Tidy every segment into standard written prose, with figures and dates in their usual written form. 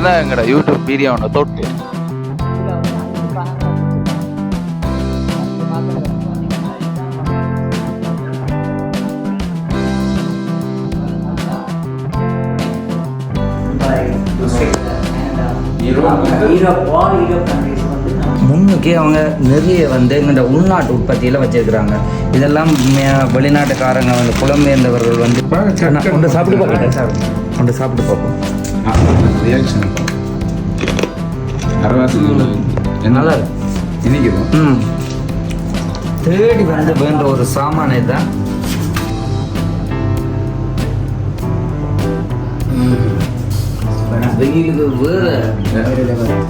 இதுதான் எங்களோட யூடியூப் வீடியோட தொட்டு. முன்னுக்கே அவங்க நிறைய எங்கள்ட உள்நாட்டு உற்பத்தியில் வச்சிருக்கிறாங்க. இதெல்லாம் வெளிநாட்டுக்காரங்க புலம்பெயர்ந்தவர்கள் கொண்டு சாப்பிட்டு பார்க்கட்டேன் சார், கொண்டு சாப்பிட்டு பார்ப்போம். நல்லா இருக்கு. தேடி வேண்ட ஒரு சாமானை தான்.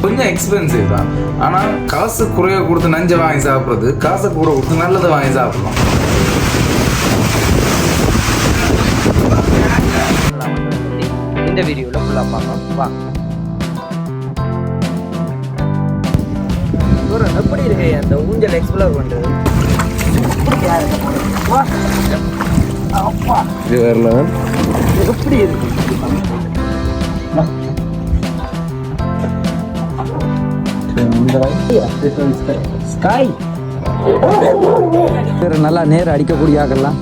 கொஞ்சம் எக்ஸ்பென்சிவ் தான், ஆனா காசு குறைய கொடுத்து நஞ்ச வாங்கி சாப்பிடுறது, காசு கூட கொடுத்து நல்லதை வாங்கி சாப்பிடலாம். இந்த வீடியோல ஃபுல்லா பார்க்கலாம். எப்படி இருக்கு அந்த ஊஞ்சல் எக்ஸ்ப்ளோர் பண்றது? இது வரல எப்படி இருக்கு? நல்லா நேரம் அடிக்கக்கூடிய ஆகலாம்.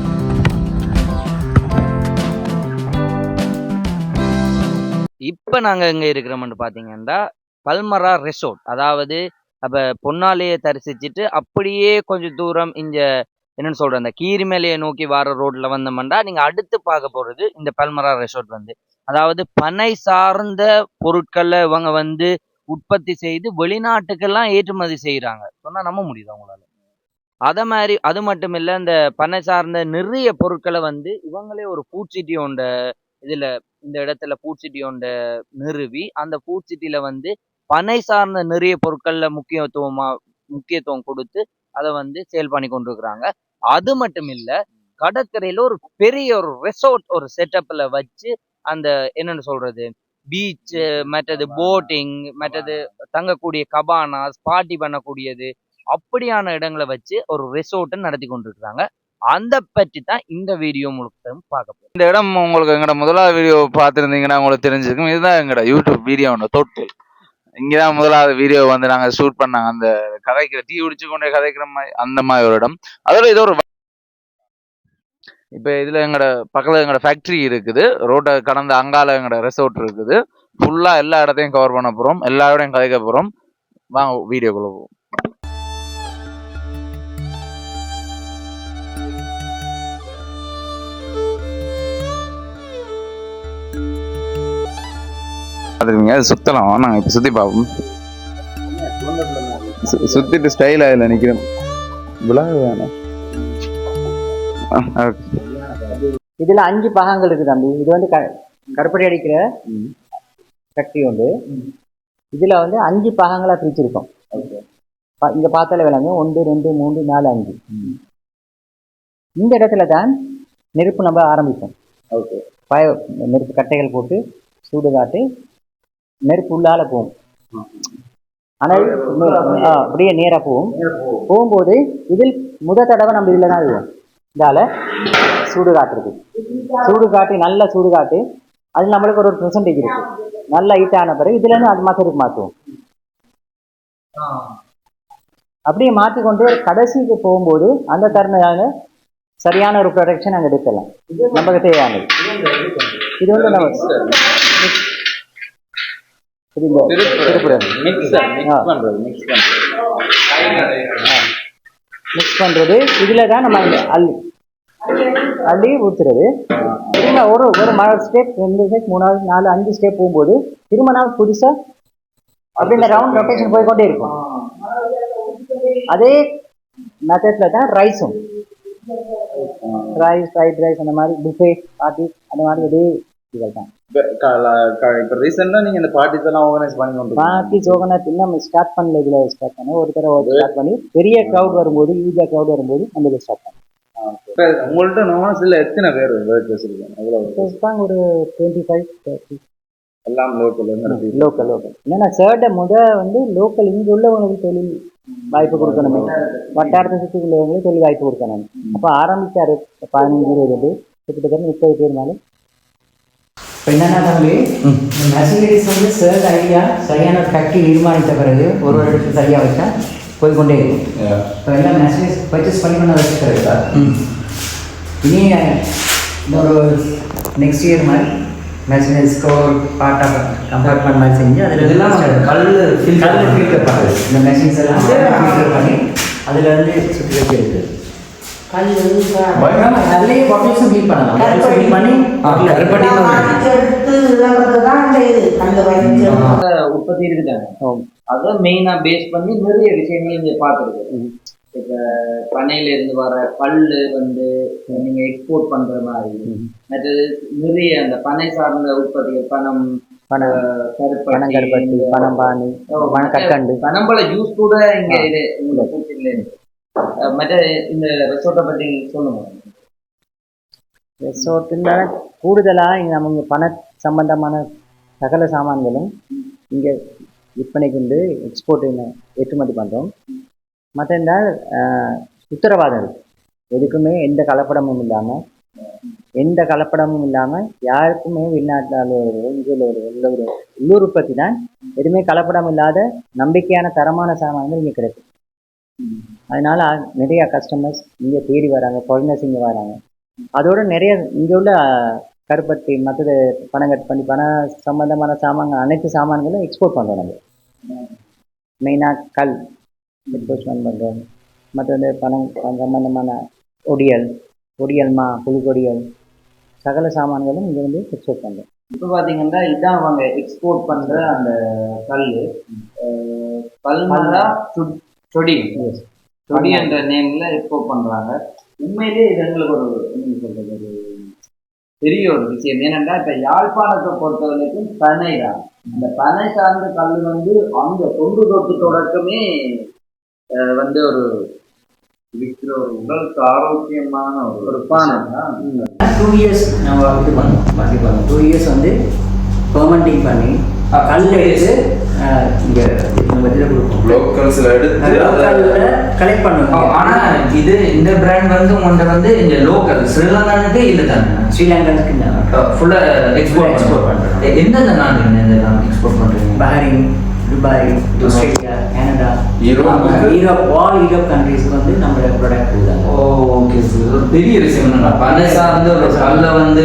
இப்ப நாங்க எங்க இருக்கிறோம்னு பாத்தீங்கன்னா பல்மரா ரெசார்ட். அதாவது அப்ப பொன்னாலையை தரிசிச்சுட்டு அப்படியே கொஞ்சம் தூரம் இங்க என்னன்னு சொல்ற அந்த கீரிமலையை நோக்கி வர ரோட்ல வந்தோம்னா நீங்க அடுத்து பார்க்க போறது இந்த பல்மரா ரெசார்ட். அதாவது பனை சார்ந்த பொருட்களை இவங்க உற்பத்தி செய்து வெளிநாட்டுக்கெல்லாம் ஏற்றுமதி செய்யறாங்க. சொன்னா நம்ப முடியுது அவங்களால. அது மட்டும் இல்ல, இந்த பனை சார்ந்த நிறைய பொருட்களை இவங்களே ஒரு ஃபுட் சிட்டி ஒண்ட இந்த இடத்துல ஃபுட் சிட்டி ஒண்ட நிறுவி அந்த ஃபுட் சிட்டில பனை சார்ந்த நிறைய பொருட்கள்ல முக்கியத்துவம் கொடுத்து அதை சேல் பண்ணி கொண்டிருக்கிறாங்க. அது மட்டும் இல்ல, கடற்கரையில ஒரு பெரிய ஒரு ரெசார்ட் ஒரு செட்டப்ல வச்சு அந்த என்னன்னு சொல்றது பீச், மற்றது போட்டிங், மற்றது தங்கக்கூடிய கபானாஸ், பார்ட்டி பண்ணக்கூடியது, அப்படியான இடங்களை வச்சு ஒரு ரெசார்ட் நடத்தி கொண்டிருக்கிறாங்க. அந்த பற்றி தான் இந்த வீடியோ முழுக்க பார்க்க போறோம். இந்த இடம் உங்களுக்கு எங்கட முதலாவது வீடியோ பார்த்துருந்தீங்கன்னா உங்களுக்கு தெரிஞ்சிருக்கும். இதுதான் எங்கட யூடியூப் வீடியோட தொட்டில். இங்கதான் முதலாவது வீடியோ நாங்க ஷூட் பண்ணாங்க. அந்த கதைக்கிற டீ குடிச்சு கொண்டே கதைக்கிற மாதிரி அந்த மாதிரி ஒரு இடம். அதோட இது ஒரு இப்ப இதுல எங்கட பக்கத்துல எங்கட ஃபேக்டரி இருக்குது, ரோட்டை கடந்த அங்கால எங்கட ரெசார்ட் இருக்குது. ஃபுல்லா எல்லா இடத்தையும் கவர் பண்ண போறோம், எல்லா இடத்தையும் கதைக்க போறோம். வாங்க வீடியோக்குள்ள போவோம். அது சுத்தலாம், நாங்க இப்ப சுத்தி பார்ப்போம். சுத்திட்டு ஸ்டைலா இல்ல நிக்கிறோம். இதுல 5 பாகங்கள் இருக்கு தம்பி. இது கருப்படி அடிக்கிற ஃபேக்டரி உண்டு. இதுல 5 பாகங்களா பிரிச்சிருக்கோம். இங்க பார்த்தாலே விளங்கு 1 2 3 4 5. இந்த இடத்துல தான் நெருப்பு நம்ம ஆரம்பிப்போம். நெருப்பு கட்டைகள் போட்டு சூடு காட்டி நெருப்பு உள்ளால போகும். ஆனால் அப்படியே நேரா போகும்போது இதில் முதல் தடவை நம்ம இதுல தான் இருக்கும். இதால சூடு காட்டுறது, சூடு காட்டி நல்லா சூடு காட்டி அது நம்மளுக்கு ஒரு பெர்சன்டேஜ் இருக்கு. நல்லா ஹீட் ஆன பிறகு இதுல இருந்து அது மாத்திரம் மாற்றுவோம். அப்படியே மாற்றிக்கொண்டு கடைசிக்கு போகும்போது அந்த தருணம் சரியான ஒரு ப்ரொடக்ஷன் அங்கே எடுக்கலாம். நமக்கு தேவையானது இது நம்ம மிக்ஸ் பண்றது. இதுலதான் நம்ம அள்ளி ஊத்துறது. ஒரு ஸ்டெப் 2 ஸ்டெப் 3 4 5 ஸ்டெப் போகும்போது திரும்ப நான் புதுசா அப்படி இந்த ரவுண்ட் ரொட்டேஷன் போய்கொண்டே இருக்கும். அதே மெத்தட்ல தான் ரைஸும், ரைஸ் ஃப்ரைட் ரைஸ் அந்த மாதிரி புஃபே பார்ட்டி அந்த மாதிரி அதே இதுகள் தான். இப்போ ரீசெண்டாக நீங்கள் இந்த பார்ட்டிஸ் எல்லாம் ஆர்கனைஸ் பண்ணி கொண்டு பார்ட்டிஸ் ஆர்கனைஸ் இன்னும் ஸ்டார்ட் பண்ணல. இதில் ஸ்டார்ட் பண்ணி ஒரு தடவை ஸ்டார்ட் பண்ணி பெரிய க்ரௌட் வரும்போது, ஈஸியாக க்ரௌட் வரும்போது நம்ம இதை ஸ்டார்ட் பண்ணோம். உங்கள்கிட்ட நோமஸில் எத்தனை பேர் வச்சுருக்கோம்? எவ்வளோ? ஒரு 25-30. எல்லாம் லோக்கல் என்னன்னா லோக்கல் இங்கே உள்ளவங்களுக்கு தொழில் வாய்ப்பு கொடுக்கணுமே, வட்டாரத்தை சுற்றி உள்ளவங்களுக்கு தொழில் வாய்ப்பு கொடுக்கணும். அப்போ ஆரம்பிச்சாரு 15-20 கிட்டத்தட்ட 30 பேர் மேலே இப்போ என்னென்னா தம்பி, இந்த மெர்சிடிஸ் வந்து சேல் ஐடியா சரியான ஃபேக்ட்ரி நிர்மாணித்த பிறகு ஒரு இடத்துக்கு சரியாக வச்சா போய்கொண்டே இருக்கும். இப்போ எல்லாம் மெர்சிடிஸ் பர்ச்சேஸ் பண்ண வச்சுக்கிறதா இனி இன்னொரு நெக்ஸ்ட் இயர் மாதிரி மெர்சிடிஸ்க்கு ஒரு பார்ட்டாக கம்பார்ட்மெண்ட் மாதிரி செஞ்சு அதில் இதெல்லாம் கல் ஃபில்டர் பண்ணுறது. இந்த மெஷின்ஸ் எல்லாம் ஃபில்டர் பண்ணி அதில் வந்து சுற்றி வச்சு இருக்குது. அதுலேயே பாட்டில்ஸும் ஃபீல் பண்ணலாம். ஃபீல் பண்ணி உற்பத்தி இருக்குதாங்க. அதை மெயினா பேஸ் பண்ணி நிறைய விஷயங்கள் இங்க பார்த்துருக்கு. இப்போ பனையில இருந்து வர கல்லு வந்து நீங்க எக்ஸ்போர்ட் பண்ற மாதிரி, மற்றது நிறைய அந்த பனை சார்ந்த உற்பத்திகள், பனம், பனங்கருப்பட்டி, பனம்பானி, பனக்கற்கண்டு, பனம்பழ ஜூஸ் கூட இங்க இது இந்த பூச்சில மற்ற இந்த ரெசார்ட்டை பற்றி சொல்லுங்க. ரெசார்ட்டுனால கூடுதலாக இங்கே நம்ம பண சம்பந்தமான சகல சாமான்களும் இங்கே விற்பனைக்கு வந்து எக்ஸ்போர்ட் ஏற்றுமதி பண்ணுறோம். மற்ற இந்த உத்தரவாதம் இருக்குது. எதுக்குமே எந்த கலப்படமும் இல்லாமல் யாருக்குமே வெளிநாட்டில் இங்கே ஒரு உள்ளூர் உற்பத்தி தான். எதுவுமே கலப்படம் இல்லாத நம்பிக்கையான தரமான சாமான்கள் இங்கே கிடைக்கும். அதனால நிறைய கஸ்டமர்ஸ் இங்கே தேடி வராங்க, ஃபாரினர்ஸ் இங்கே வராங்க. அதோட நிறைய இங்கே உள்ள கருப்பட்டி, மற்றது பனங்கற்பட்டி, பண சம்பந்தமான சாமான்கள், அனைத்து சாமான்களும் எக்ஸ்போர்ட் பண்ணுறோம். நம்ம மெயினாக கல் எக்ஸ்போர்ட் பண்ணுறோம். மற்றது பணம் சம்பந்தமான ஒடியல்மா, புழுக்கொடியல், சகல சாமான்களும் இங்கே வந்து எக்ஸ்போர்ட் பண்ணுறோம். இப்போ பார்த்தீங்கன்னா இதுதான் அவங்க எக்ஸ்போர்ட் பண்ணுற அந்த கல், பல்மரா சொடி என்ற நேம்ல எக்ஸ்போர்ட் பண்றாங்க. உண்மையிலேயே இது எங்களுக்கு ஒரு என்ன சொல்றது, ஒரு பெரிய ஒரு விஷயம். ஏனென்றா இப்ப யாழ்ப்பாணத்தை பொறுத்த வரைக்கும் பனை தான். அந்த பனை சார்ந்த கல் வந்து அந்த தொன்று தொட்டு தொடக்கமே வந்து ஒரு இருக்கிற ஒரு உடலுக்கு ஆரோக்கியமான ஒரு பானை தான். 2 years நம்ம இது பண்ணுவோம். 2 years வந்து பெர்மெண்டிங் பண்ணி கல் எடுத்து இங்கே நம்ம இதில் கொடுப்போம். லோக்கல்ஸில் எடுத்து கலெக்ட் பண்ணுவோம். ஆனால் இது இந்த பிராண்ட் வந்து உங்கள்கிட்ட வந்து இந்த லோக்கல் ஸ்ரீலங்கானுக்கு இல்லை தானே? ஸ்ரீலங்கானுக்கு ஃபுல்லாக எக்ஸ்போர்ட் பண்ணுறோம். எந்தெந்த நாடு இந்த எக்ஸ்போர்ட் பண்ணுறீங்க? Bahrain, Dubai, Australia, Canada, Europe, all Europe கண்ட்ரீஸ்க்கு வந்து நம்ம ப்ராடக்ட் கொடுத்தாங்க. ஓகே சார், ஒரு பெரிய விஷயம் என்னன்னா பனை சார்ந்த ஒரு கல்லை வந்து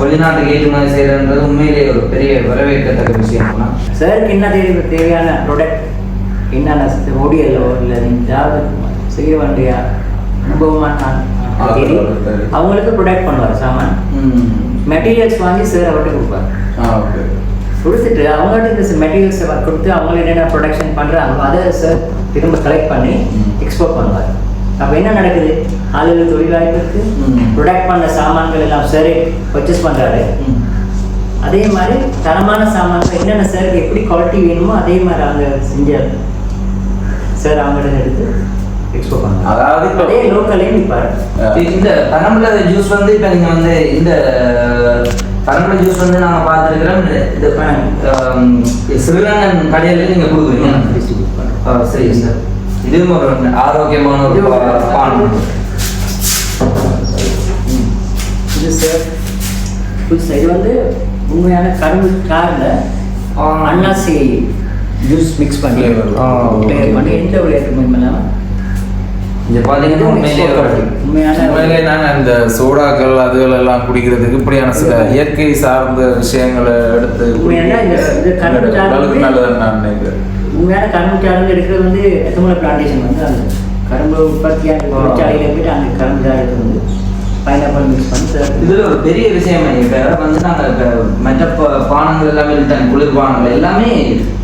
வெளிநாட்டுக்கு ஏற்றுமதி செய்யறதுன்றது உண்மையிலேயே ஒரு பெரிய வரவேற்கத்தக்க விஷயம். சாருக்கு என்ன தேவையான ப்ராடக்ட், என்னென்ன ஓடியலோ இல்லை ஏதாவது செய்ய வேண்டிய அனுபவமான அவங்களுக்கு ப்ரொடக்ட் பண்ணுவார் சாமான். மெட்டீரியல்ஸ் வாங்கி சார் அவர்கிட்ட கொடுப்பார். கொடுத்துட்டு அவங்கள்ட்ட இந்த மெட்டீரியல்ஸை கொடுத்து அவங்க என்னென்ன ப்ரொடக்ஷன் பண்ணுறாங்க அதை சார் திரும்ப கலெக்ட் பண்ணி எக்ஸ்போர்ட் பண்ணுவார். அப்போ என்ன நடக்குது, ஆளுநர் தொழிலாளர்களுக்கு ப்ரொடக்ட் பண்ண சாமான்கள் எல்லாம் சார் பர்ச்சேஸ் பண்ணுறாரு. அதே மாதிரி தரமான சாமான்கள் என்னென்ன சாருக்கு எப்படி குவாலிட்டி வேணுமோ அதே மாதிரி அவங்க செஞ்சார் சார் அவங்கள்ட்ட எடுத்து எக்ஸ்போர்ட் பண்ணுவாங்க. அதாவது அதே லோக்கல்லையும் நிற்பார். இந்த பனம்பழ ஜூஸ் வந்து இப்போ நீங்கள் வந்து இந்த பனம்பழ ஜூஸ் வந்து நாங்கள் பார்த்துருக்கிறோம். இந்த ஸ்ரீலங்கன் கடையில் நீங்கள் கொடுக்குறீங்க, டிஸ்ட்ரிபியூட் பண்ணுறோம். சரி சார், இதுவும் ஒரு ஆரோக்கியமான ஒரு பான். இது சார் புதுசாக இது வந்து உண்மையான கரும்பு காரில் அன்னாசி ஜூஸ் மிக்ஸ் பண்ணி பண்ணி எந்த ஒரு ஏற்றுமதி இல்லாமல் இங்கே பார்த்தீங்கன்னா உண்மையிலே நாங்கள் இந்த சோடாக்கள் அதுகள் எல்லாம் குடிக்கிறதுக்கு இப்படியான சில இயற்கை சார்ந்த விஷயங்களை எடுத்து நல்லதுன்னு நான் நினைக்கிறேன். உண்மையான கரும்பு சார்ந்து எடுக்கிறது வந்து எத்தமலை பிளான்டேஷன் வந்து அந்த கரும்பு உற்பத்தியான தொழிற்சாலையில் போய்ட்டு அந்த கரும்பு சார்ந்து வந்து பைனாப்பிள் மிக்ஸ் பண்ணி இதில் ஒரு பெரிய விஷயம். இப்போ வந்து நாங்கள் இப்போ மற்ற பானங்கள் எல்லாமே குளிர்பானங்கள் எல்லாமே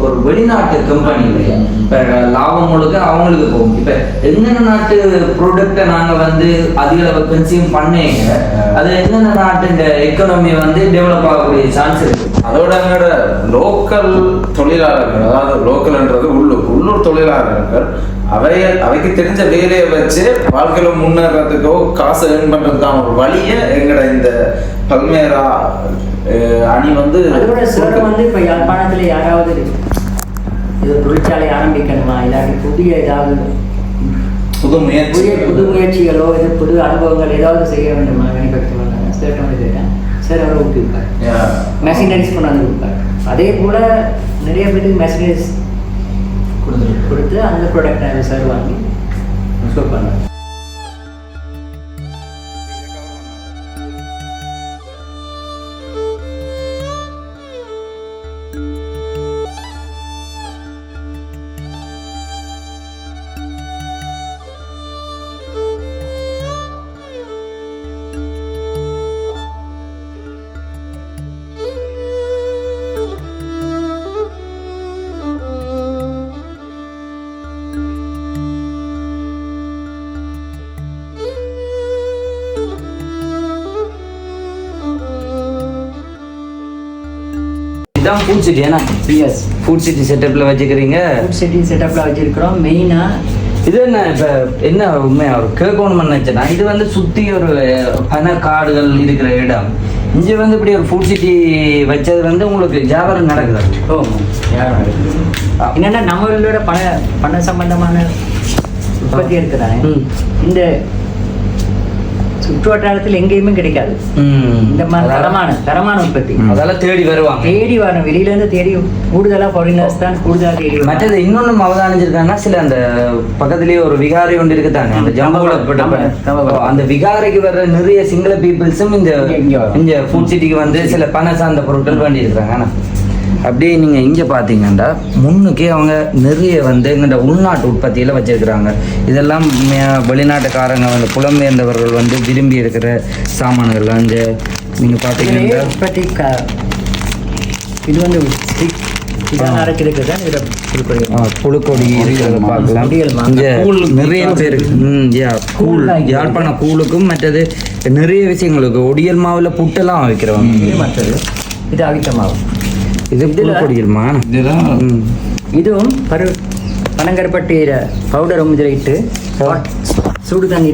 ஒரு வெளிநாட்டு கம்பெனிகள் இப்போ லாபம் முழுக்க அவங்களுக்கு போகும். இப்போ எந்தெந்த நாட்டு ப்ராடக்டை நாங்கள் வந்து அதிக அளவு கன்சியூம் பண்ணீங்க, அது எந்தெந்த நாட்டு இந்த எக்கனாமியை வந்து டெவலப் ஆகக்கூடிய சான்ஸ் இருக்கு. அதோட எங்களோட லோக்கல் தொழிலாளர்கள், அதாவது லோக்கல்ன்றது உள்ளூர் தொழிலாளர்கள், அவைக்கு தெரிஞ்ச வேலையை வச்சு வாழ்க்கையில முன்னேறதுக்கோ காசு ஏர்ன் பண்றதுக்கான ஒரு வழியை எங்கட இந்த பல்மேரா அணி வந்து அதோட சிறப்பு வந்து இப்போ யாழ்ப்பாணத்தில் யாராவது இது தொழிற்சாலை ஆரம்பிக்கணுமா, இல்லாட்டி புதிய ஏதாவது புது முயற்சிகளோ இது புது அனுபவங்கள் ஏதாவது செய்ய வேண்டுமா மேனுஃபேக்சர் பண்ணாங்க. சிலர்கிட்ட வந்து கேட்டேன், சார் அவரை ஊட்டி விற்பார், மெஷினரிஸ் கொண்டாந்து கொடுப்பார். அதே போல் நிறைய பேருக்கு மெஷினரிஸ் கொடுத்து அந்த ப்ராடக்டை சார் வாங்கி எக்ஸ்போர்ட் பண்ணார். இதான் ஃபுட் சிட்டி ஏன்னா எஸ், ஃபுட் சிட்டி செட்டப்பில் வச்சுக்கிறீங்க. ஃபுட் சிட்டி செட்டப்பில் வச்சுருக்கிறோம். மெயினாக இது என்ன இப்போ என்ன உண்மையாக ஒரு கேட்கணும் நினைச்சேன்னா, இது வந்து சுற்றி ஒரு பன காடுகள் இருக்கிற இடம். இங்கே வந்து இப்படி ஒரு ஃபுட் சிட்டி வச்சது வந்து உங்களுக்கு வியாபாரம் நடக்குது. ஓ யாரும் இருக்குது. என்னென்னா நம்மளோட பண சம்பந்தமான உற்பத்தி இருக்குதானே, இந்த சுற்று வட்டாரத்தில் எங்கேயுமே கிடைக்காது இந்த மாதிரி தரமான உற்பத்தி. அதெல்லாம் தேடி வருவாங்க, தேடி வரணும், வெளியிலேருந்து தேடி கூடுதலாக ஃபாரினர்ஸ் தான் கூடுதலாக தேடி. மற்றது இன்னொன்று அவதானிச்சிருக்காங்கன்னா, சில அந்த பக்கத்துலேயே ஒரு விகாரை ஒன்று இருக்குதாங்க, அந்த ஜம்புல அந்த விகாரைக்கு வர்ற நிறைய சிங்கள பீப்புள்ஸும் இந்த ஃபுட் சிட்டிக்கு வந்து சில பண சார்ந்த பொருட்கள் வேண்டி இருக்கிறாங்க. ஆனால் அப்படியே நீங்கள் இங்கே பார்த்தீங்கன்னா முன்னுக்கே அவங்க நிறைய வந்து எங்கள்கிட்ட உள்நாட்டு உற்பத்தியில் வச்சுருக்கிறாங்க. இதெல்லாம் வெளிநாட்டுக்காரங்க வந்து புலம்பெயர்ந்தவர்கள் வந்து விரும்பி இருக்கிற சாமான்கள். அந்த நீங்கள் பார்த்தீங்கன்னா உற்பத்தி இது வந்து புழுக்கொடி இருக்கிறத பார்க்கலாம். இங்கே நிறைய பேர் கூழ் யாழ்ப்பாண கூழுக்கும் மற்றது நிறைய விஷயங்களுக்கு ஒடியல் மாவில் புட்டெல்லாம் வைக்கிறவங்க. மற்றது இது அவித்த மாவு, இது புழுக்கொடியல்மா. இதுவும் பனங்கருப்பட்டி பவுடர் இதில் இட்டு சுடு தண்ணி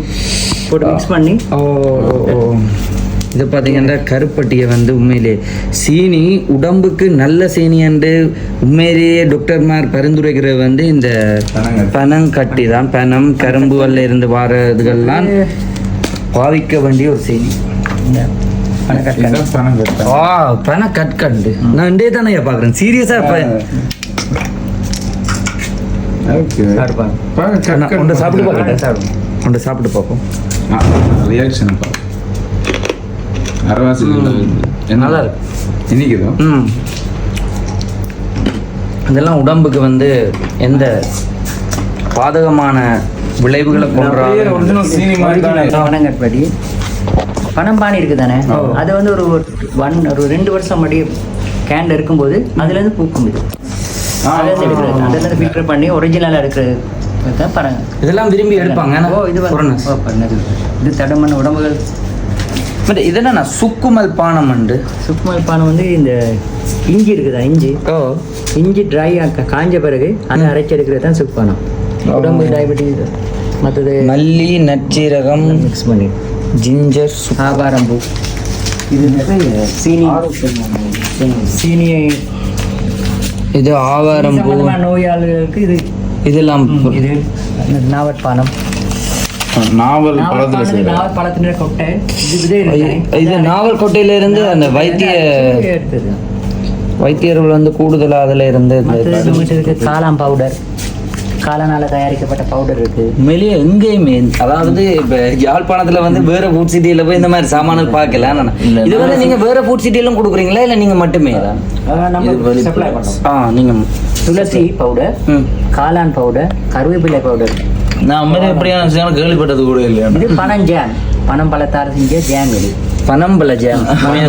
போட்டு மிக்ஸ் பண்ணி. இது பார்த்தீங்கன்னா கருப்பட்டியை வந்து உண்மையிலே சீனி உடம்புக்கு நல்ல சீனி என்று உண்மையிலேயே டாக்டர்மார் பரிந்துரைக்கிறது வந்து இந்த பனங்கட்டி தான். பனம் கரும்புகளில் இருந்து வாரதுகள்லாம் பாவிக்க வேண்டிய ஒரு சீனி. பனக்கற்கண்டு நான் இண்டே தானே பார்க்குறேன் சீரியஸா. சாப்பிட்டு பார்க்கட்டேன், சாப்பிட்டு பார்ப்போம். ரியாக்ஷன் அரவாசி நல்லா இருக்கு இன்னைக்குதோ. இதெல்லாம் உடம்புக்கு வந்து எந்த பாதகமான விளைவுகளை கொண்டாடுறது. பனங்கற்படி பனம்பானி இருக்குது தானே, அது வந்து ஒரு 2 வருஷம் முன்னாடி கேன்ல இருக்கும்போது அதுலேருந்து பூக்கும். இது அதுலேருந்து எடுக்கிறது, அதுலேருந்து ஃபில்டர் பண்ணி ஒரிஜினலாக இருக்கிறது தான் பனங்க. இதெல்லாம் விரும்பி எடுப்பாங்க. இது தடமான உடம்புகள். பட் இதெல்லாம் நான் சுக்குமல் பானம் உண்டு. சுக்குமல் பானம் வந்து இந்த இஞ்சி இருக்குதா, இஞ்சி ட்ரை காஞ்ச பிறகு அதை அரைச்சி எடுக்கிறது தான் சுக்குப்பானம். உடம்பு டயபெட்டிஸ் மற்றது மல்லி நச்சீரகம் மிக்ஸ் பண்ணி ஜிஞ்சர் ஆவாரம்பூ. இது நிறைய சீனியை இது ஆவாரம்பூ நோயாளிகளுக்கு இது இதெல்லாம். இது நாவற்பானம், நாவல் பழத்தின கொட்டை. இது நாவல் கொட்டையில இருந்து அந்த வைத்தியர்கள் வந்து கூடுதலா அதுல இருந்து காளான் பவுடர், காளானால தயாரிக்கப்பட்ட பவுடர் இருக்கு. உண்மையிலேயே எங்கேயுமே அதாவது இப்ப யாழ்ப்பாணத்துல வந்து வேற ஃபுட் சிட்டியில போய் இந்த மாதிரி சாமான்கள் பார்க்கல. இது வந்து நீங்க வேற ஃபுட் சிட்டியிலும் கொடுக்குறீங்களா இல்ல நீங்க மட்டுமே? நீங்க துளசி பவுடர், காளான் பவுடர், கருவேப்பிலை பவுடர். நான் எப்படியான விஷயம் கேள்விப்பட்டது கூட இல்லையா. இது பனம் ஜாம், பனம் பழத்தால் செஞ்ச ஜாம். இது பனம்பழ ஜாம்.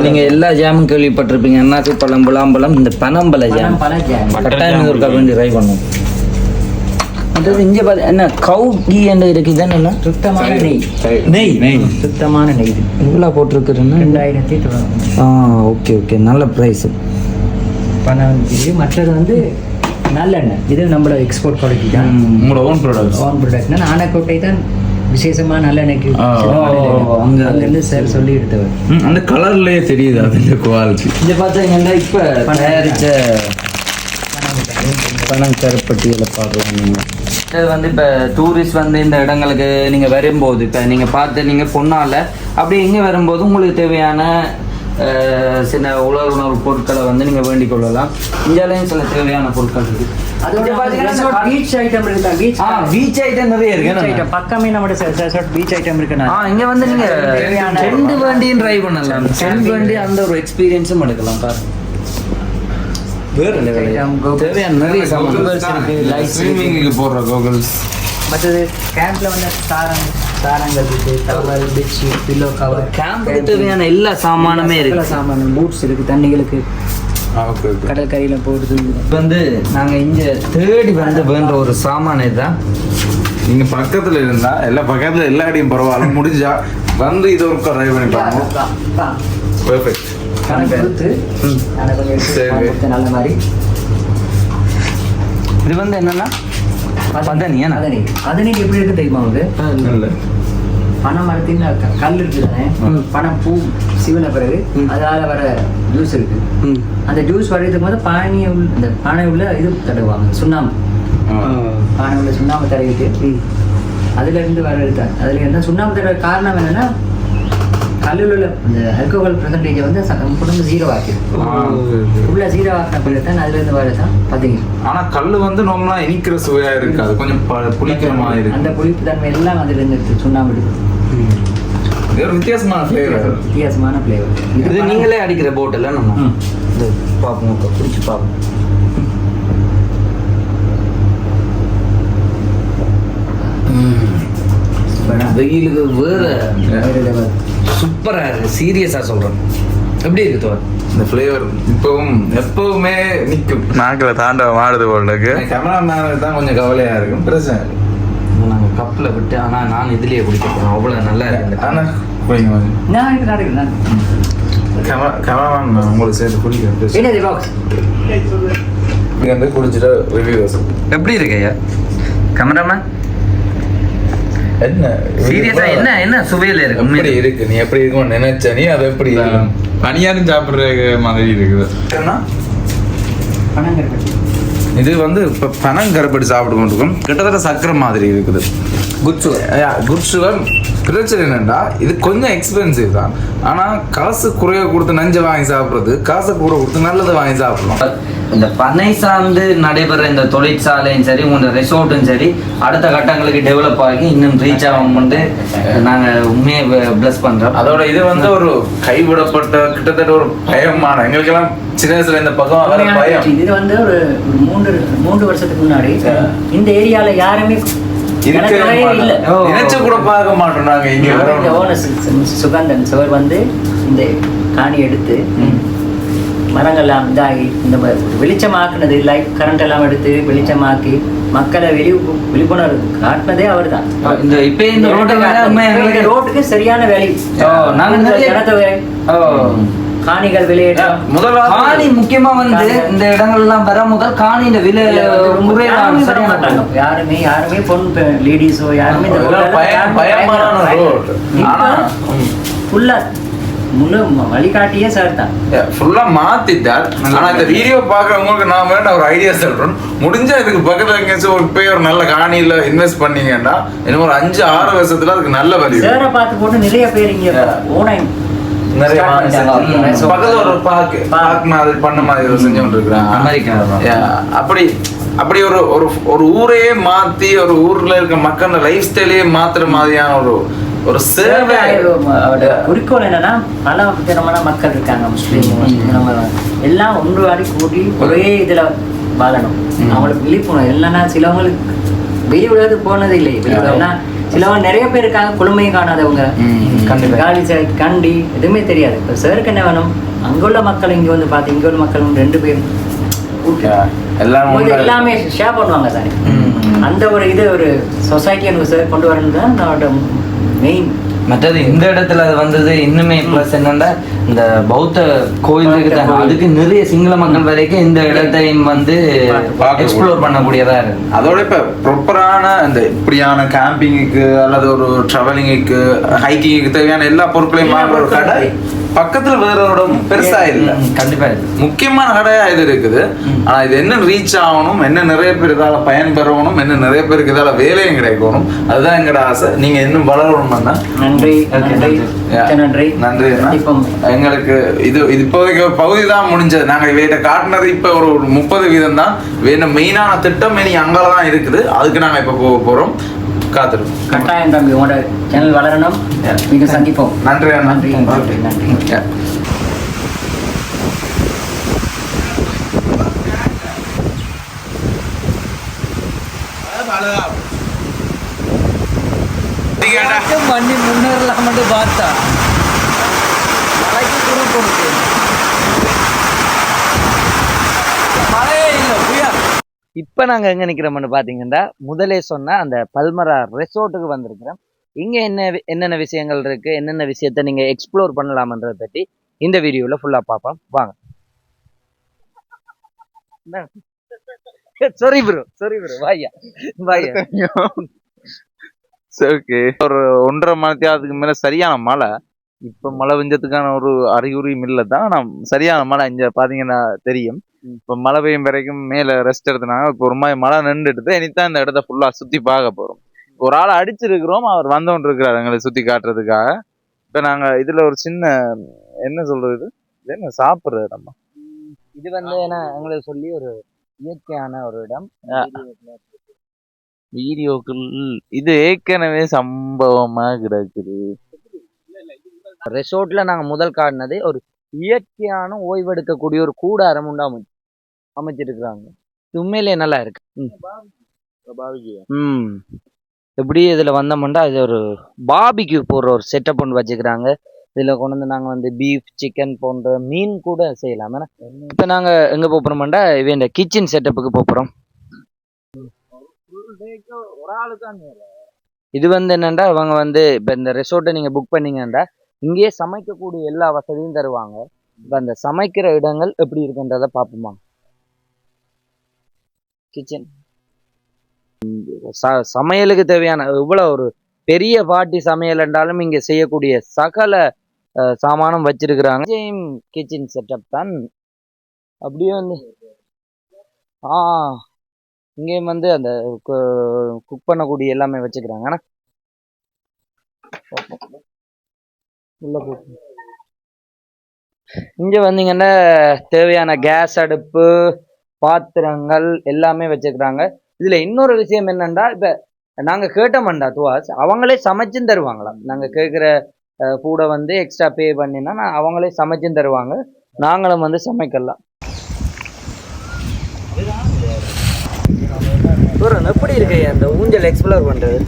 நீங்க எல்லா ஜாமும் கேள்விப்பட்டிருப்பீங்க, அன்னாசி பழம், புலாம்பழம். இந்த பனம்பழ ஜாம் கட்டாயம் ஒரு வேண்டி ட்ரை பண்ணும். அதாவது இங்கே பார்த்து என்ன கவு கீ என்று இருக்குது. என்ன சுத்தமான நெய், சுத்தமான நெய். எவ்வளோ போட்டிருக்குறேன்னா 2000. ஓகே ஓகே, நல்ல ப்ரைஸு. பணம். மற்றது வந்து நல்லெண்ணெய். இது நம்மளோட எக்ஸ்போர்ட் குவாலிட்டி தான், உங்களோட ஓன் ப்ராடக்ட். ஆனைக்கோட்டை தான் விசேஷமா நல்லெண்ணெய்க்கு அங்கேருந்து சார் சொல்லி எடுத்தவர். அந்த கலர்லேயே தெரியுது அதில் குவாலிட்டி. இதை பார்த்தீங்கன்னா இப்போ தயாரித்த பணம் கருப்பட்டியில் பார்க்கலாம். நீங்கள் இது வந்து இப்போ டூரிஸ்ட் வந்து இந்த இடங்களுக்கு நீங்கள் வரும்போது, இப்போ நீங்கள் பார்த்து நீங்கள் பொண்ணால் அப்படி இங்கே வரும்போது உங்களுக்கு தேவையான சில உலக உணவு பொருட்களை வந்து நீங்கள் வேண்டிக் கொள்ளலாம். இந்தியாலையும் சில தேவையான பொருட்கள் இருக்குது. பீச் ஐட்டம் இருக்கு. பீச் ஐட்டம் நிறைய இருக்கு. பக்கமே நம்ம பீச் ஐட்டம் இருக்கு. இங்க வந்து நீங்க செண்டு வண்டியும் ட்ரை பண்ணலாம். செண்டு வண்டி அந்த ஒரு எக்ஸ்பீரியன்ஸும் எடுக்கலாம். பாருங்க தேவையான நிறைய ஸ்விம்மிங்க்கு போடுற கோகல்ஸ். மற்றது கேம்ப்ல வந்து சாரங்கள் இருக்கு, டவல், பெட்ஷீட், பில்லோ கவர், கேம்புக்கு தேவையான எல்லா சாமானுமே இருக்கு. எல்லா சாமானும் பூட்ஸ் இருக்கு, தண்ணிகளுக்கு கடற்கரையில போடுறது. வந்து நாங்க இங்க தேடி வந்து வேண்ட ஒரு சாமான இதுதான். நீங்க பக்கத்துல இருந்தா பக்கத்துல எல்லா அடியும் பரவாயில்ல, முடிஞ்சா வந்து இது ஒரு ட்ரை பண்ணி பாருங்க. பெர்ஃபெக்ட். கணக்கு கொடுத்து நல்ல மாதிரி. இது வந்து என்னன்னா அதனி எப்படி இருக்கு தெரியுமா? வந்து பணம் மரத்தின் கல் இருக்குதானே, பணம் பூ சிவன பிறகு அதால வர ஜூஸ் இருக்கு. அந்த ஜூஸ் வர்றதுக்கு போது இந்த பானை உள்ள இது தடவுவாங்க, சுண்ணாம்பு. பானை உள்ள சுண்ணாம்பு தடவிட்டு அதுல இருந்து வர எடுத்தாங்க. அதுல என்ன சுண்ணாம்பு தடவை காரணம் என்னன்னா, கல்லில் உள்ள இந்த ஆல்கோஹால் பெர்சன்டேஜை வந்து குடும்பம் 0 ஆக்கிடும். உள்ள 0 ஆக்கின பிறகு தான் அதுல இருந்து வரதான் பார்த்தீங்க. ஆனா கல்லு வந்து நார்மலா இனிக்கிற சுவையா இருக்காது, கொஞ்சம் புளிக்கிற மாதிரி இருக்கு. அந்த புளிப்பு தன்மை எல்லாம் அதுல இருந்து சுண்ணாம்பு இது ஒரு வித்தியாசமான ஃப்ளேவர். இது நீங்களே அடிக்கிற போட்டில் நம்ம இது பார்ப்போம், குடிச்சு பார்ப்போம். வெயிலுக்கு வேற சூப்பரா இருக்கு. சீரியஸா சொல்றேன். எப்படி இருக்கு தோர்? இந்த ஃப்ளேவர் எப்பவுமே நிற்கும், நாக்கில் தாண்டவம் ஆடுது போல இருக்கு. கேமராமேனுக்கு தான் கொஞ்சம் கவலையா இருக்கும். பிரச்சனை நாங்கள் கப்பில் விட்டு, ஆனால் நான் இதுலேயே குடிக்க போகிறோம். அவ்வளோ நல்லா இருக்கு. ஆனால் கேமராமேன் உங்களுக்கு சேர்த்து குடிக்கிறேன். வந்து குடிச்சிட்டு ரிவ்யூ எப்படி இருக்கு ஐயா கேமராமேன்? என்ன சீரியஸா என்ன சுவையில இருக்கு? எப்படி இருக்கு? நீ எப்படி இருக்கும்னு நினைச்ச நீ அதை எப்படி பனியாரும் சாப்பிடுற மாதிரி இருக்குது. இது வந்து இப்போ பனங்கருப்பட்டி சாப்பிட்டு கொண்டிருக்கும். கிட்டத்தட்ட சக்கரை மாதிரி இருக்குது. Good sugar. பிரச்சனை என்னன்னா, இது கொஞ்சம் எக்ஸ்பென்சிவ் தான். ஆனால் காசு குறைய கொடுத்து நஞ்சை வாங்கி சாப்பிட்றது, காசு கூட கொடுத்து நல்லதை வாங்கி சாப்பிடலாம். இந்த பண்ணை சார்ந்து நடைபெற இந்த தொழிற்சாலையும் சரி, உங்க ரெசார்ட்டும் சரி, அடுத்த கட்டங்களுக்கு டெவலப் ஆகி இன்னும் ரீச் ஆகும் வந்து நாங்கள் உண்மையை பிளஸ் பண்றோம். அதோட இது வந்து ஒரு கைவிடப்பட்ட கிட்டத்தட்ட ஒரு பயமான, எங்களுக்கெல்லாம் சின்ன வயசுல இந்த பக்கம் வர பயம். இது வந்து ஒரு 3 வருஷத்துக்கு முன்னாடி இந்த ஏரியால யாருமே நினைச்சு கூட பார்க்க மாட்டோம். நாங்க இங்க சுகந்தன் சார் வந்து இந்த காணி எடுத்து மரங்கள்லாம் இதாகி இந்த வெளிச்சமாக்குனது, லைட் கரண்ட் எல்லாம் எடுத்து வெளிச்சமாக்கி மக்களை விழிப்புணர்வு காட்டினதே அவர் தான். இந்த இப்ப இந்த ரோட்டுக்கு சரியான வேல்யூ. காணிகள் விலையேற்றம் காணி முக்கியமா வந்து இந்த இடங்கள்லாம் வர முதல் காணி இந்த விலை யாருமே பொண்ணு லேடிஸோ யாருமே ஃபுல்லா முழு வழிகாட்டியே சார் தான் ஃபுல்லா மாத்திட்டார். ஆனா இந்த வீடியோ பாக்குறவங்களுக்கு நான் வேண்ட ஒரு ஐடியா சொல்றேன். முடிஞ்சா இதுக்கு பக்கத்துல எங்கேயாச்சும் ஒரு போய் ஒரு நல்ல காணியில இன்வெஸ்ட் பண்ணீங்கன்னா இன்னும் ஒரு 5-6 வருஷத்துல அதுக்கு நல்ல வேல்யூ. சேரை பார்த்து போட்டு நிறைய பேர் இங்க ஓனாய் நிறைய பக்கத்துல ஒரு பார்க் மாதிரி பண்ண மாதிரி செஞ்சு கொண்டு இருக்கிறாங்க அமெரிக்கா. அப்படி ஒரு ஊரையே மாத்தி, ஒரு ஊர்ல இருக்க மக்களோட லைஃப் ஸ்டைலையே மாத்துற மாதிரியான ஒரு சேவை. குறிக்கோள் என்னன்னா, பல விதமான மக்கள் இருக்காங்க, முஸ்லீம் எல்லாம் ஒன்று வாடி கூட்டி ஒரே இதுல வாழணும். அவங்களுக்கு விழிப்புணர்வு இல்லைன்னா சிலவங்களுக்கு வெளி உலகத்துக்கு போனது இல்லை. சிலவங்க நிறைய பேர் இருக்காங்க, குழுமையும் காணாதவங்க, கண்டி எதுவுமே தெரியாது. இப்போ சாருக்கு என்ன வேணும், அங்குள்ள மக்கள் இங்க வந்து பார்த்து இங்க உள்ள மக்கள் 2 பேரும் எல்லாமே ஷேர் பண்ணுவாங்க சார். அந்த ஒரு இது ஒரு சொசைட்டி எனக்கு சார் கொண்டு வரணும் தான் என்னோட மெயின். மற்றது இந்த இடத்துல அது வந்தது இன்னுமே பிளஸ் என்னன்னா, இந்த பௌத்த கோயிலுக்கு அதுக்கு நிறைய சிங்கள மக்கள் வரைக்கும் இந்த இடத்தையும் வந்து எக்ஸ்ப்ளோர் பண்ணக்கூடியதா இருக்கு. அதோட இப்ப ப்ராப்பரான இந்த இப்படியான கேம்பிங்குக்கு அல்லது ஒரு டிராவலிங்குக்கு ஹைக்கிங்குக்கு தேவையான எல்லா பொருட்களையும் வாங்குற ஒரு கடை பக்கத்துல வேற இடம் பெருசா இல்ல. கண்டிப்பா இது முக்கியமான கடையா இது இருக்குது. ஆனா இது என்ன ரீச் ஆகணும், என்ன நிறைய பேர் இதால பயன்பெறணும், என்ன நிறைய பேருக்கு இதால வேலையும் கிடைக்கணும், அதுதான் எங்கட ஆசை. நீங்க இன்னும் வளரணும். நன்றி நன்றி நன்றி. எங்களுக்கு இது இப்போதைக்கு ஒரு பகுதி தான் முடிஞ்சது. நாங்க வேற காட்டினது இப்ப ஒரு 30% தான். வேற மெயினான திட்டம் இனி அங்கதான் இருக்குது. அதுக்கு நாங்க இப்ப போக போறோம். காத்திருக்கோம். கட்டாயம் தம்பி, உங்களோட சேனல் வளரணும். மீண்டும் சந்திப்போம். நன்றி நன்றி நன்றி நன்றி. வண்டி முன்னேறலாம் மட்டும் பார்த்தா மழைக்கு கூட போகுது. மழையே இல்லை புரியா. இப்போ நாங்கள் எங்கே நிற்கிறோம்னு பார்த்தீங்கன்னா, முதலே சொன்ன அந்த பல்மரா ரெசார்ட்டுக்கு வந்திருக்கிறோம். இங்கே என்னென்ன விஷயங்கள் இருக்குது, என்னென்ன விஷயத்த நீங்கள் எக்ஸ்ப்ளோர் பண்ணலாமன்றதை பற்றி இந்த வீடியோவில் ஃபுல்லாக பார்ப்போம். வாங்க. Sorry bro வாய்யா. ஓகே, ஒரு 1.5 மணித்தியாலத்துக்கு மேல சரியான மழை. இப்ப மழை பெஞ்சதுக்கான ஒரு அறிகுறியும் இல்லை தான். ஆனா சரியான மழை இங்க பாத்தீங்கன்னா தெரியும். இப்ப மழை பெய்யும் வரைக்கும் மேல ரெஸ்ட் எடுத்துனாங்க. இப்ப ஒரு மாதிரி மழை நின்றுட்டு இனித்தான் இந்த இடத்த ஃபுல்லா சுத்தி பார்க்க போறோம். ஒரு ஆளை அடிச்சிருக்கிறோம், அவர் வந்தோன்னு இருக்கிறாரு எங்களை சுத்தி காட்டுறதுக்காக. இப்ப நாங்க இதுல ஒரு சின்ன என்ன சொல்றது, இது என்ன சாப்பிடுறது நம்ம இது வந்து என்ன எங்களுக்கு சொல்லி ஒரு இயற்கையான ஒரு இடம். வீடியோக்கள் இது ஏற்கனவே சம்பவமா கிடக்குது. ரெசார்ட்ல நாங்க முதல் காட்டினதே ஒரு இயற்கையான ஓய்வெடுக்கக்கூடிய ஒரு கூடாரம் உண்டு அமைச்சிருக்கிறாங்க. உண்மையிலேயே நல்லா இருக்கு. எப்படி இதுல வந்தோம்னா, இது ஒரு பார்பிக்யூ போடுற ஒரு செட்டப் ஒன்று வச்சுக்கிறாங்க. இதுல கொண்டு வந்து நாங்க வந்து பீஃப், சிக்கன் போன்ற மீன் கூட செய்யலாம். இப்ப நாங்க எங்க போறோம்டா, இந்த கிச்சன் செட்டப்புக்கு போறோம். இது வந்து என்னண்டா, அவங்க வந்து இப்ப இந்த ரெசார்ட்டை நீங்க புக் பண்ணீங்கன்னா இங்கேயே சமைக்கக்கூடிய எல்லா வசதியும் தருவாங்க. இப்ப அந்த சமைக்கிற இடங்கள் எப்படி இருக்குன்றத பாப்போமா. கிச்சன் சமையலுக்கு தேவையான இவ்வளவு ஒரு பெரிய பார்ட்டி சமையல் என்றாலும் இங்க செய்யக்கூடிய சகல சாமானும் வச்சிருக்கிறாங்க. கிச்சன் செட்டப் தான். அப்படியே வந்து இங்கேயும் வந்து அந்த குக் பண்ணக்கூடிய எல்லாமே வச்சுக்கிறாங்க. ஆனா உள்ள போ, இங்க வந்தீங்கன்னா தேவையான கேஸ் அடுப்பு, பாத்திரங்கள் எல்லாமே வச்சுக்கிறாங்க. இதுல இன்னொரு விஷயம் என்னன்னா, இப்ப நாங்க கேட்டோம்டா துவாஸ், அவங்களே சமைச்சும் தருவாங்களாம். நாங்க கேட்கிற கூட வந்து எக்ஸ்ட்ரா பே பண்ணினா அவங்களே சமைச்சும் தருவாங்க. நாங்களும் வந்து சமைக்கலாம். எப்படி இருக்கு அந்த ஊஞ்சல் எக்ஸ்ப்ளோர் பண்றது?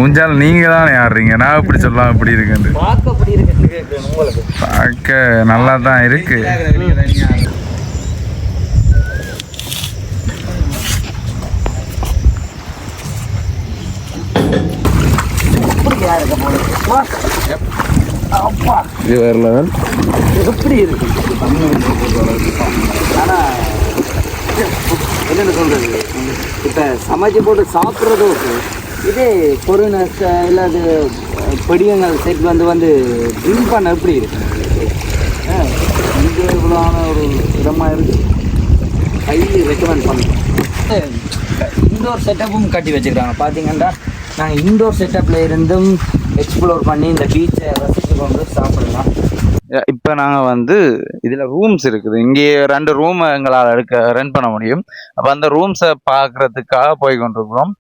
ஊஞ்சால் நீங்க தானே ஆடுறீங்க, நான் எப்படி சொல்லலாம் எப்படி இருக்குன்னு. பார்க்க எப்படி இருக்கு உங்களுக்கு? பார்க்க நல்லா தான் இருக்கு. இது வேற லெவல். எப்படி இருக்கு? ஆனா என்னென்ன சொல்றது, இப்ப சமைச்சு போட்டு சாப்பிட்றது ஓகே. இதே பொருணஸ் இல்லை அது பொடியங்கள் செட் வந்து ட்ரிங்க் பண்ண எப்படி இருக்கு? இங்கே இவ்வளோன ஒரு இடமா இருக்கு. ஹைலி ரெக்கமெண்ட் பண்ணுறோம். இன்டோர் செட்டப்பும் கட்டி வச்சுக்கிறாங்க. பார்த்தீங்கன்னா நாங்கள் இன்டோர் செட்டப்பில் இருந்தும் எக்ஸ்ப்ளோர் பண்ணி இந்த பீச்சை ரசித்து கொண்டு சாப்பிடலாம். இப்போ நாங்கள் வந்து இதில் ரூம்ஸ் இருக்குது. இங்கே 2 ரூம் எங்களால் ரெண்ட் பண்ண முடியும். அப்போ அந்த ரூம்ஸை பார்க்குறதுக்காக போய் கொண்டிருக்கிறோம்.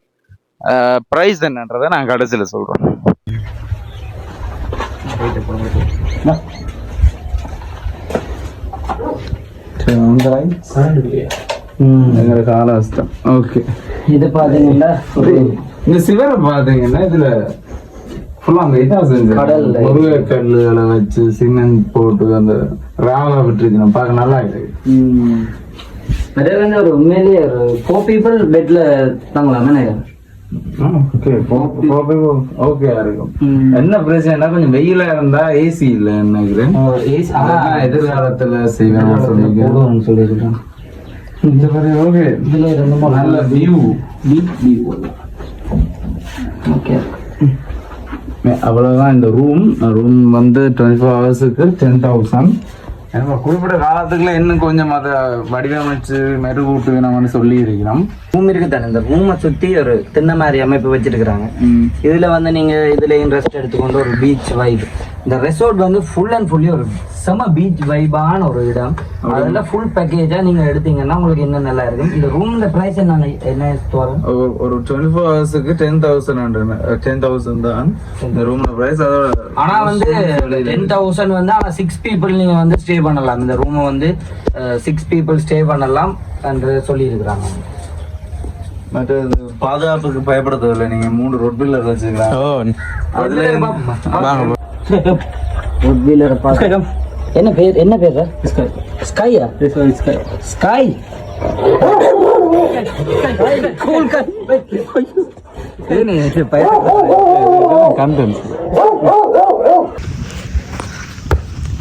ப்ரைஸ் என்னன்றதை நான் கடைசியில் சொல்கிறோம். எங்களுக்கு காலவஸ்தம். ஓகே, இது பார்த்தீங்கன்னா இந்த சிவரை பார்த்தீங்கன்னா இதுல ஃபுல்லா அந்த இதாக செஞ்சு முருகக்கல்லுகளை வச்சு சிமெண்ட் போட்டு அந்த ராவலா விட்டுருக்கு. பார்க்க நல்லா இருக்கு. அதே வந்து ஒரு உண்மையிலேயே ஒரு 4 people பெட்ல தங்கலாமே. ஓகே இருக்கும். என்ன பிரச்சனைனா கொஞ்சம் வெயிலா இருந்தா ஏசி இல்ல நினைக்கிறேன். எதிர்காலத்துல செய்வேன் சொல்லிக்கிறேன். இந்த மாதிரி ஓகே, இதுல ரொம்ப நல்ல வியூ. ஓகே, அவ்வளோதான் இந்த ரூம் வந்து 24 ஹவர்ஸுக்கு 10,000. நம்ம குறிப்பிட்ட காலத்துக்குள்ள இன்னும் கொஞ்சம் அதை வடிவமைச்சு மெருகூட்டு நம்ம சொல்லி இருக்கிறோம். ரூம் இருக்குதானே, இந்த ரூமை சுற்றி ஒரு திண்ணை மாதிரி அமைப்பு வச்சிருக்கிறாங்க. இதில் வந்து நீங்கள் இதில் இன்ட்ரெஸ்ட் எடுத்துக்கொண்டு ஒரு பீச் வைப். இந்த ரெசார்ட் வந்து ஃபுல் அண்ட் ஃபுல்லி ஒரு செம பீச் வைபான ஒரு இடம். அதெல்லாம் ஃபுல் பேக்கேஜாக நீங்கள் எடுத்தீங்கன்னா உங்களுக்கு இன்னும் நல்லா இருக்கும். இந்த ரூமில் ப்ரைஸ் என்ன வரும்? ஒரு 24 ஹவர்ஸுக்கு 10,000 தான் இந்த ரூமில் ப்ரைஸ். அதோட ஆனால் வந்து 10,000 வந்து ஆனால் 6 people நீங்கள் வந்து ஸ்டே பண்ணலாம். இந்த ரூமை வந்து 6 people ஸ்டே பண்ணலாம் என்று சொல்லியிருக்கிறாங்க. மற்ற பாதுகாப்புக்கு பயப்படுறதில்லை. நீங்க 3 ரொட் வீலர் வச்சுக்கலாம். என்ன பேர் ஸ்கையா? ஸ்கை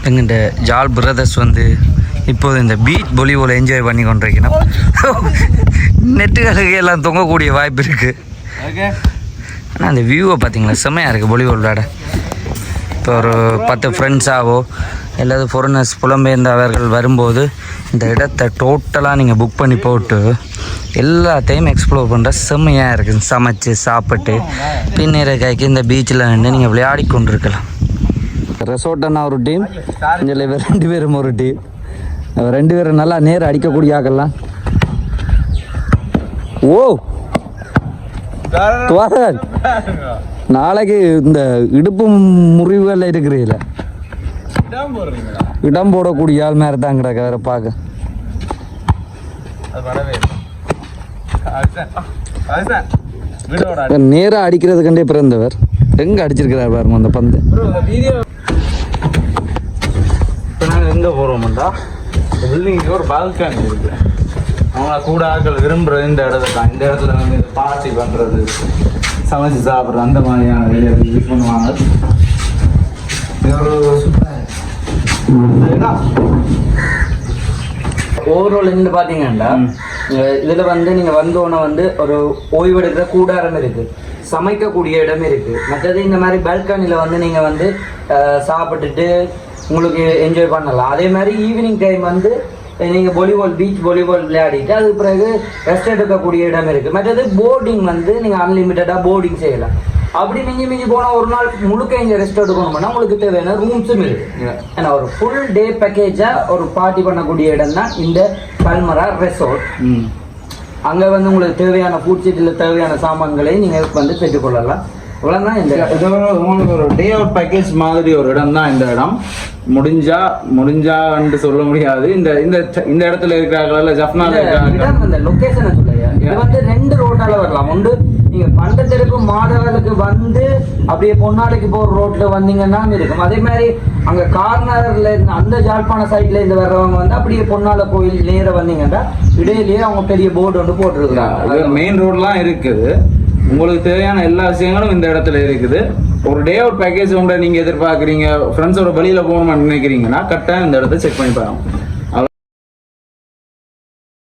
எங்கிட்ட ஜால் பிரதர்ஸ் வந்து இப்போது இந்த பீச் வாலிபால் என்ஜாய் பண்ணி கொண்டிருக்கணும். நெட்டுகளுக்கு எல்லாம் தொங்கக்கூடிய வாய்ப்பு இருக்குது. ஆனால் அந்த வியூவை பார்த்தீங்களா, செம்மையாக இருக்குது வாலிபால் விளையாட. இப்போ ஒரு 10 ஃப்ரெண்ட்ஸாவோ எல்லாது ஃபாரினர்ஸ் புலம்பெயர்ந்தவர்கள் வரும்போது இந்த இடத்த டோட்டலாக நீங்கள் புக் பண்ணி போட்டு எல்லாத்தையும் எக்ஸ்ப்ளோர் பண்ணுற செம்மையாக இருக்குது. சமைச்சு சாப்பிட்டு பின்னேற கைக்கு இந்த பீச்சில் நின்று நீங்கள் விளையாடி கொண்டு இருக்கலாம். ரெசார்ட்டான ஒரு டீம், இதில் 2 பேரும் ஒரு டீம். 2 பேரும் நல்லா நேரம் அடிக்கக்கூடிய ஆக்கலாம். ஓ நாளைக்கு இந்த இடுப்பு முறிவுகள் இருக்கிறீங்கள, இடம் போடக்கூடிய ஆள் மாதிரி தான் கிடக்க வேற பார்க்க. நேராக அடிக்கிறதுக்கண்டே பிறந்தவர் எங்க அடிச்சிருக்கிறார் பாருங்க அந்த பந்து. இப்போ நாங்கள் எங்கே போகிறோம்டா, பில்டிங்க்கு ஒரு பால்கனி இருக்கு. அவங்க கூட ஆட்கள் விரும்புறது இந்த இடத்துல தான். இந்த இடத்துல வந்து பார்ட்டி பண்ணுறது, சமைச்சு சாப்பிட்றது, அந்த மாதிரியான வேலையை யூஸ் பண்ணுவாங்க. ஓவரால் இருந்து பார்த்தீங்கன்னா இதில் வந்து நீங்கள் வந்தோன்னே வந்து ஒரு ஓய்வெடுக்கிற கூடாரம் இருக்குது, சமைக்கக்கூடிய இடம் இருக்குது. மற்றது இந்த மாதிரி பால்கனியில் வந்து நீங்கள் வந்து சாப்பிட்டுட்டு உங்களுக்கு என்ஜாய் பண்ணலாம். அதே மாதிரி ஈவினிங் டைம் வந்து நீங்கள் பீச் வாலிபால் விளையாடிட்டு அதுக்கு பிறகு ரெஸ்ட் எடுக்கக்கூடிய இடம் இருக்குது. மற்றது போர்டிங் வந்து நீங்கள் அன்லிமிட்டடாக போர்டிங் செய்யலாம். அப்படி மிஞ்சி போனால் ஒரு நாள் முழுக்க இங்கே ரெஸ்ட் எடுக்கணும்னா உங்களுக்கு தேவையான ரூம்ஸும் இருக்குது. ஏன்னா ஒரு ஃபுல் டே பேக்கேஜாக ஒரு பார்ட்டி பண்ணக்கூடிய இடம் தான் இந்த பல்மரா ரெசார்ட். அங்கே வந்து உங்களுக்கு தேவையான ஃபுட் சீட்டில் தேவையான சாமான்களை நீங்கள் வந்து பெற்றுக்கொள்ளலாம். இவ்வளோதான் இந்த உங்களுக்கு ஒரு டே அவுட் பேக்கேஜ் மாதிரி ஒரு இடம் தான் இந்த இடம். முடிஞ்சான்னு சொல்ல முடியாது. இந்த இடத்துல இருக்கிறாங்களா, ஜப்னால இருக்கிறாங்க. இந்த லொக்கேஷனை சொல்லுங்க. இது வந்து 2 ரோட்டால வரலாம். ஒன்று நீங்க பண்டத்திற்கு மாதவர்களுக்கு வந்து அப்படியே பொன்னாலைக்கு போற ரோட்ல வந்தீங்கன்னா இருக்கும். அதே மாதிரி அங்க கார்னர்ல இருந்து அந்த ஜாழ்ப்பாண சைட்ல இருந்து வர்றவங்க வந்து அப்படியே பொன்னால கோயில் நேர வந்தீங்கன்னா இடையிலேயே அவங்க பெரிய போர்டு ஒன்று போட்டுருக்காங்க. மெயின் ரோட்லாம் இருக்குது. உங்களுக்கு தேவையான எல்லா விஷயங்களும் இந்த இடத்துல இருக்குது. ஒரு டே அவுட் பேக்கேஜ் ஒன்றை நீங்க எதிர்பார்க்குறீங்க, ஃப்ரெண்ட்ஸோட வெளியில போகணும்னு நினைக்கிறீங்கன்னா கரெக்டாக இந்த இடத்த செக் பண்ணி பாருங்க.